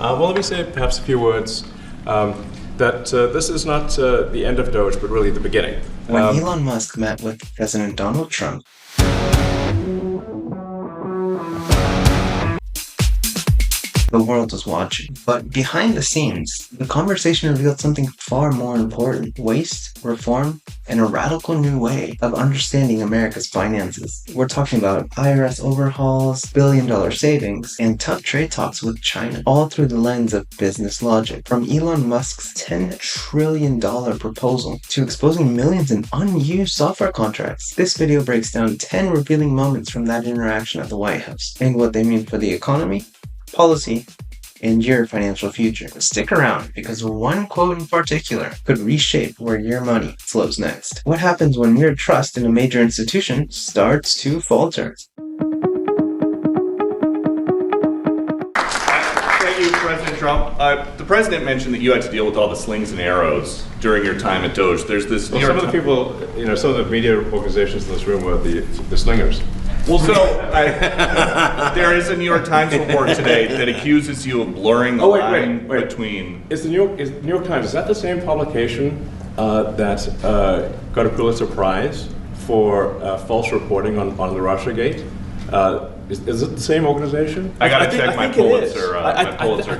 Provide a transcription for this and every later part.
Well, let me say perhaps a few words that this is not the end of Doge, but really the beginning. When Elon Musk met with President Donald Trump, the world was watching. But behind the scenes, the conversation revealed something far more important: waste, reform, and a radical new way of understanding America's finances. We're talking about IRS overhauls, billion-dollar savings, and tough trade talks with China, all through the lens of business logic. From Elon Musk's $10 trillion proposal to exposing millions in unused software contracts, this video breaks down 10 revealing moments from that interaction at the White House and what they mean for the economy, policy, and your financial future. Stick around, because one quote in particular could reshape where your money flows next. What happens when your trust in a major institution starts to falter? Thank you, President Trump. The president mentioned that you had to deal with all the slings and arrows during your time at Doge. There's this. Well, some of the people, some of the media organizations in this room were the slingers. Well, so there is a New York Times report today that accuses you of blurring the line between. Is the New York Times, is that the same publication that got a Pulitzer Prize for false reporting on the Russiagate? Is it the same organization? I got to check my Pulitzer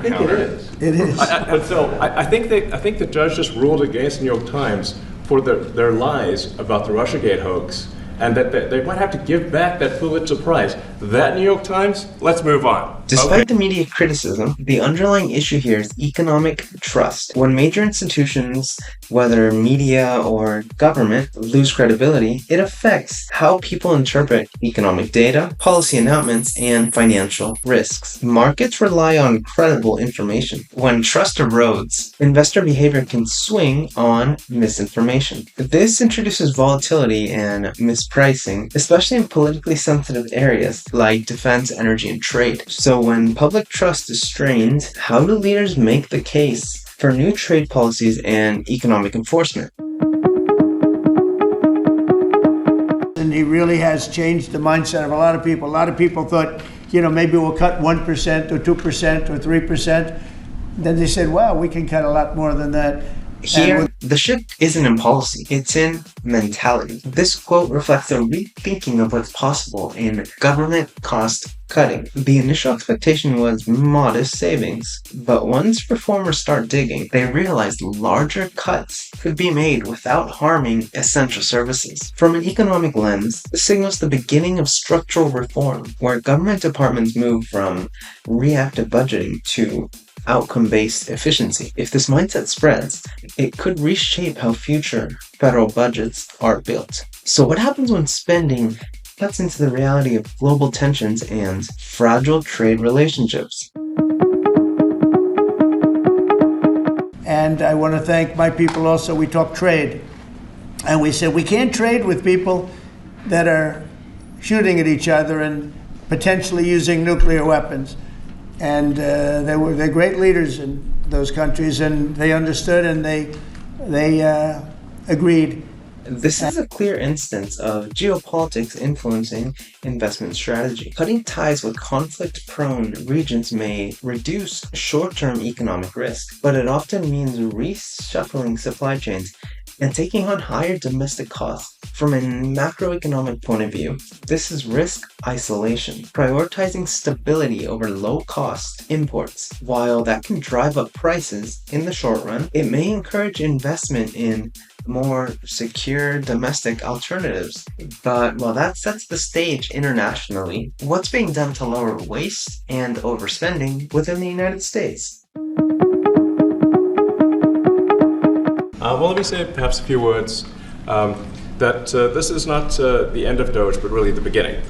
counter. It is. I think the judge just ruled against the New York Times for their lies about the Russiagate hoax, and that they might have to give back that Pulitzer Prize. That New York Times, let's move on. Despite the media criticism, the underlying issue here is economic trust. When major institutions, whether media or government, lose credibility, it affects how people interpret economic data, policy announcements, and financial risks. Markets rely on credible information. When trust erodes, investor behavior can swing on misinformation. This introduces volatility and mispricing, especially in politically sensitive areas like defense, energy, and trade. So when public trust is strained, how do leaders make the case for new trade policies and economic enforcement? And he really has changed the mindset of a lot of people. A lot of people thought, maybe we'll cut 1% or 2% or 3%. Then they said, wow, we can cut a lot more than that. Here, the shift isn't in policy, it's in mentality. This quote reflects a rethinking of what's possible in government cost cutting. The initial expectation was modest savings, but once reformers start digging, they realized larger cuts could be made without harming essential services. From an economic lens, this signals the beginning of structural reform, where government departments move from reactive budgeting to outcome-based efficiency. If this mindset spreads, it could reshape how future federal budgets are built. So what happens when spending cuts into the reality of global tensions and fragile trade relationships? And I want to thank my people also. We talk trade. And we said we can't trade with people that are shooting at each other and potentially using nuclear weapons. And they're great leaders in those countries, and they understood and they agreed. This is a clear instance of geopolitics influencing investment strategy. Cutting ties with conflict-prone regions may reduce short-term economic risk, but it often means reshuffling supply chains and taking on higher domestic costs. From a macroeconomic point of view, this is risk isolation, prioritizing stability over low-cost imports. While that can drive up prices in the short run, it may encourage investment in more secure domestic alternatives. But while that sets the stage internationally, what's being done to lower waste and overspending within the United States? Well, let me say perhaps a few words that this is not the end of Doge, but really the beginning.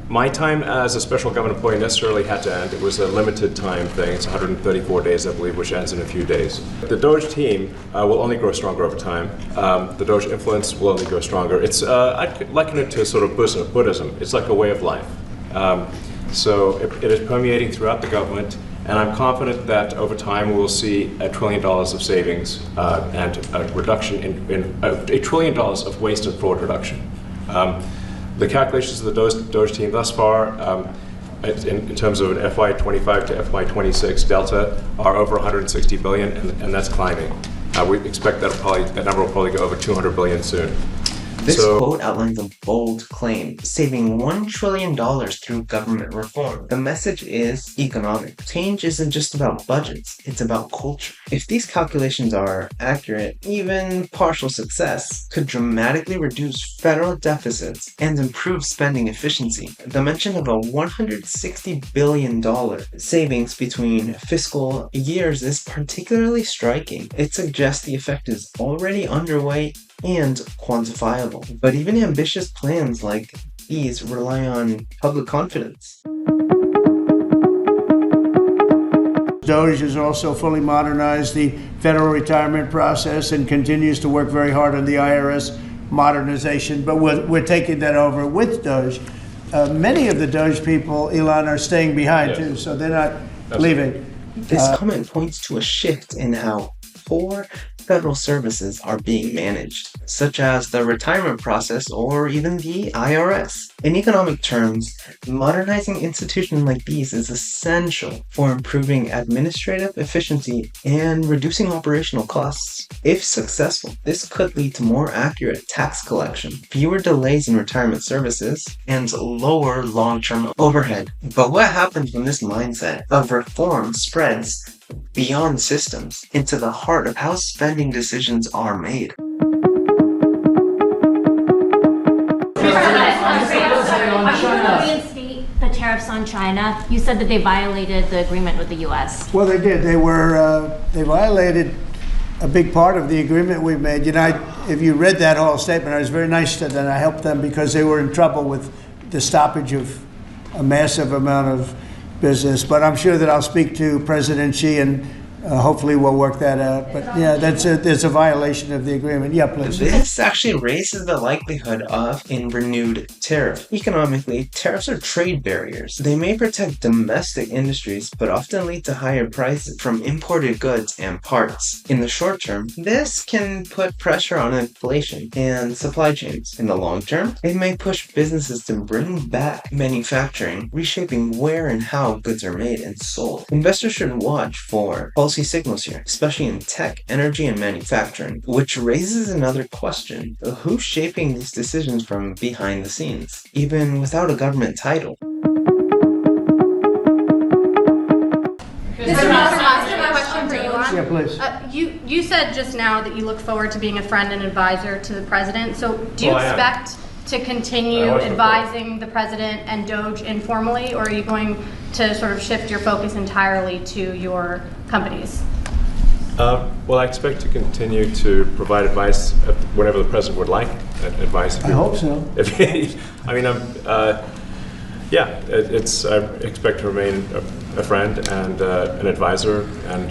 My time as a special government employee necessarily had to end. It was a limited time thing. It's 134 days, I believe, which ends in a few days. The Doge team will only grow stronger over time. The Doge influence will only grow stronger. I'd liken it to sort of Buddhism. It's like a way of life. So it is permeating throughout the government. And I'm confident that over time we'll see $1 trillion of savings and a reduction in $1 trillion of waste and fraud reduction. The calculations of the Doge team thus far in terms of an FY25 to FY26 delta are over 160 billion, and that's climbing. We expect that number will probably go over 200 billion soon. This quote outlines a bold claim, saving $1 trillion through government reform. The message is economic. Change isn't just about budgets, it's about culture. If these calculations are accurate, even partial success could dramatically reduce federal deficits and improve spending efficiency. The mention of a $160 billion savings between fiscal years is particularly striking. It suggests the effect is already underway and quantifiable. But even ambitious plans like these rely on public confidence. DOGE has also fully modernized the federal retirement process and continues to work very hard on the IRS modernization, but we're taking that over with DOGE. Many of the DOGE people, Elon, are staying behind too, so they're not leaving. This comment points to a shift in how core federal services are being managed, such as the retirement process or even the IRS. In economic terms, modernizing institutions like these is essential for improving administrative efficiency and reducing operational costs. If successful, this could lead to more accurate tax collection, fewer delays in retirement services, and lower long-term overhead. But what happens when this mindset of reform spreads beyond systems into the heart of how spending decisions are made? Reinstate the tariffs on China. You said that they violated the agreement with the U.S. Well, they did. They violated a big part of the agreement we made. You know, if you read that whole statement, I was very nice to them. I helped them because they were in trouble with the stoppage of a massive amount of business. But I'm sure that I'll speak to President Xi and hopefully we'll work that out. But yeah, there's a violation of the agreement. Yeah, please. This actually raises the likelihood of a renewed tariff. Economically, tariffs are trade barriers. They may protect domestic industries, but often lead to higher prices from imported goods and parts. In the short term, this can put pressure on inflation and supply chains. In the long term, it may push businesses to bring back manufacturing, reshaping where and how goods are made and sold. Investors should watch for policy signals here, especially in tech, energy, and manufacturing, which raises another question: who's shaping these decisions from behind the scenes, even without a government title? Mr. Musk, a question for Elon. Yeah, please. You said just now that you look forward to being a friend and advisor to the president. So do you expect to continue advising the president and DOGE informally, or are you going to sort of shift your focus entirely to your companies? Well, I expect to continue to provide advice whenever the president would like advice. I hope so. I mean, I expect to remain a friend and an advisor, and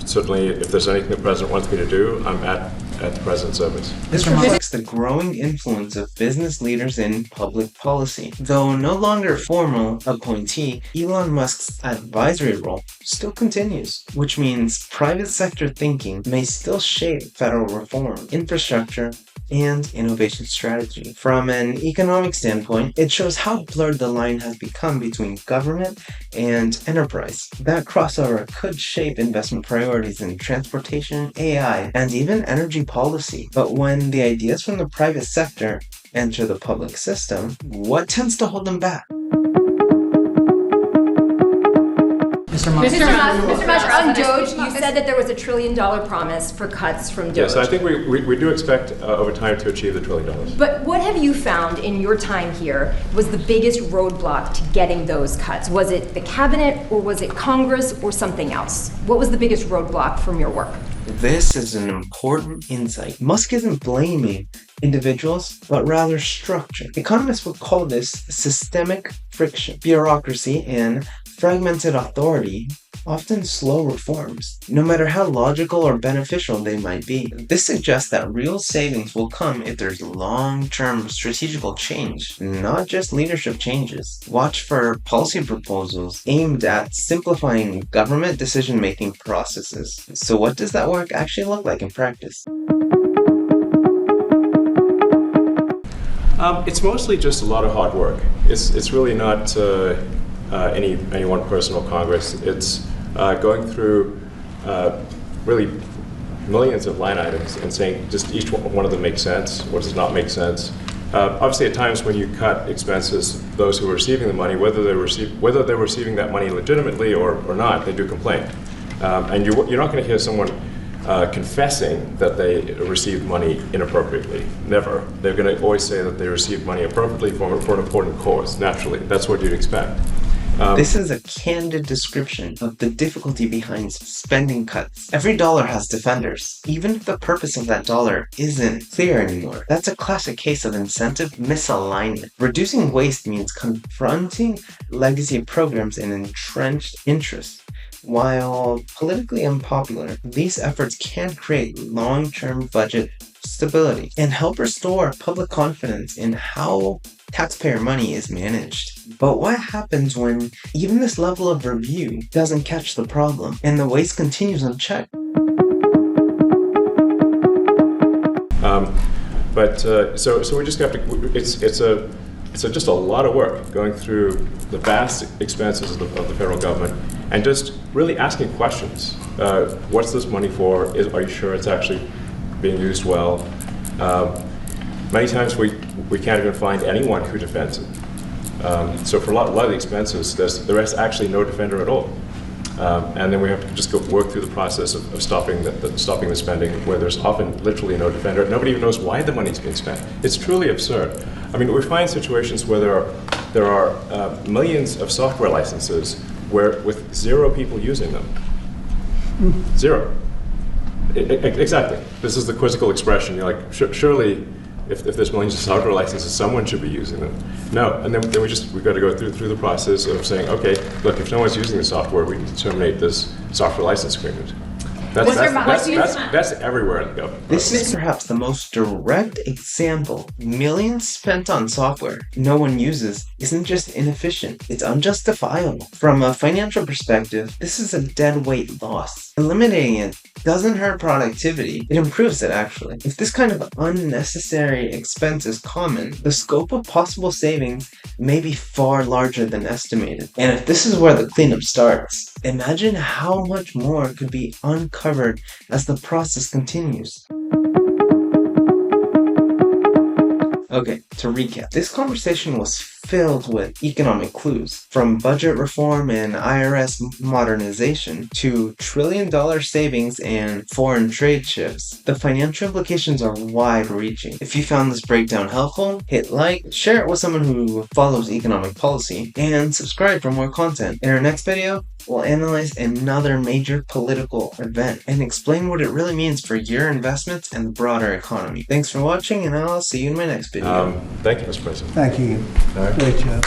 certainly if there's anything the president wants me to do, I'm at the president's service. This reflects the growing influence of business leaders in public policy. Though no longer a formal appointee, Elon Musk's advisory role still continues, which means private sector thinking may still shape federal reform, infrastructure, and innovation strategy. From an economic standpoint, it shows how blurred the line has become between government and enterprise. That crossover could shape investment priorities in transportation, AI, and even energy policy. But when the ideas from the private sector enter the public system, what tends to hold them back? Mr. Musk, on DOGE, you said that there was $1 trillion promise for cuts from DOGE. Yes, I think we do expect over time to achieve the $1 trillion. But what have you found in your time here was the biggest roadblock to getting those cuts? Was it the cabinet, or was it Congress, or something else? What was the biggest roadblock from your work? This is an important insight. Musk isn't blaming individuals, but rather structure. Economists would call this systemic friction. Bureaucracy and fragmented authority often slow reforms, no matter how logical or beneficial they might be. This suggests that real savings will come if there's long-term strategical change, not just leadership changes. Watch for policy proposals aimed at simplifying government decision-making processes. So what does that work actually look like in practice? It's mostly just a lot of hard work. It's really not any one person or Congress. It's going through really millions of line items and saying just each one of them makes sense or does not make sense. Obviously, at times when you cut expenses, those who are receiving the money, whether they're receiving that money legitimately or not, they do complain. And you're not going to hear someone confessing that they received money inappropriately. Never. They're going to always say that they received money appropriately for an important cause. Naturally, that's what you'd expect. This is a candid description of the difficulty behind spending cuts. Every dollar has defenders, even if the purpose of that dollar isn't clear anymore. That's a classic case of incentive misalignment. Reducing waste means confronting legacy programs and entrenched interests. While politically unpopular, these efforts can create long-term budget stability and help restore public confidence in how taxpayer money is managed. But what happens when even this level of review doesn't catch the problem and the waste continues unchecked? So we just have to. It's just a lot of work going through the vast expenses of the federal government and just really asking questions. What's this money for? Are you sure it's actually being used well? Many times we can't even find anyone who defends it. So for a lot of the expenses, there is actually no defender at all. And then we have to just work through the process of stopping the spending, where there's often literally no defender. Nobody even knows why the money's being spent. It's truly absurd. I mean, we find situations where there are millions of software licenses with 0 people using them. 0. Exactly. This is the quizzical expression. You're like, surely, if there's millions of software licenses, someone should be using them. No, and then we've got to go through the process of saying, okay, look, if no one's using the software, we need to terminate this software license agreement. That's everywhere in the government. This is perhaps the most direct example. Millions spent on software no one uses isn't just inefficient, it's unjustifiable. From a financial perspective, this is a dead weight loss. Eliminating it doesn't hurt productivity, it improves it actually. If this kind of unnecessary expense is common, the scope of possible savings may be far larger than estimated. And if this is where the cleanup starts, imagine how much more could be uncovered as the process continues. Okay, to recap, this conversation was filled with economic clues, from budget reform and IRS modernization to trillion-dollar savings and foreign trade shifts. The financial implications are wide-reaching. If you found this breakdown helpful, hit like, share it with someone who follows economic policy, and subscribe for more content. In our next video, we'll analyze another major political event and explain what it really means for your investments and the broader economy. Thanks for watching, and I'll see you in my next video. Thank you, Mr. President. Thank you. All right. Great job.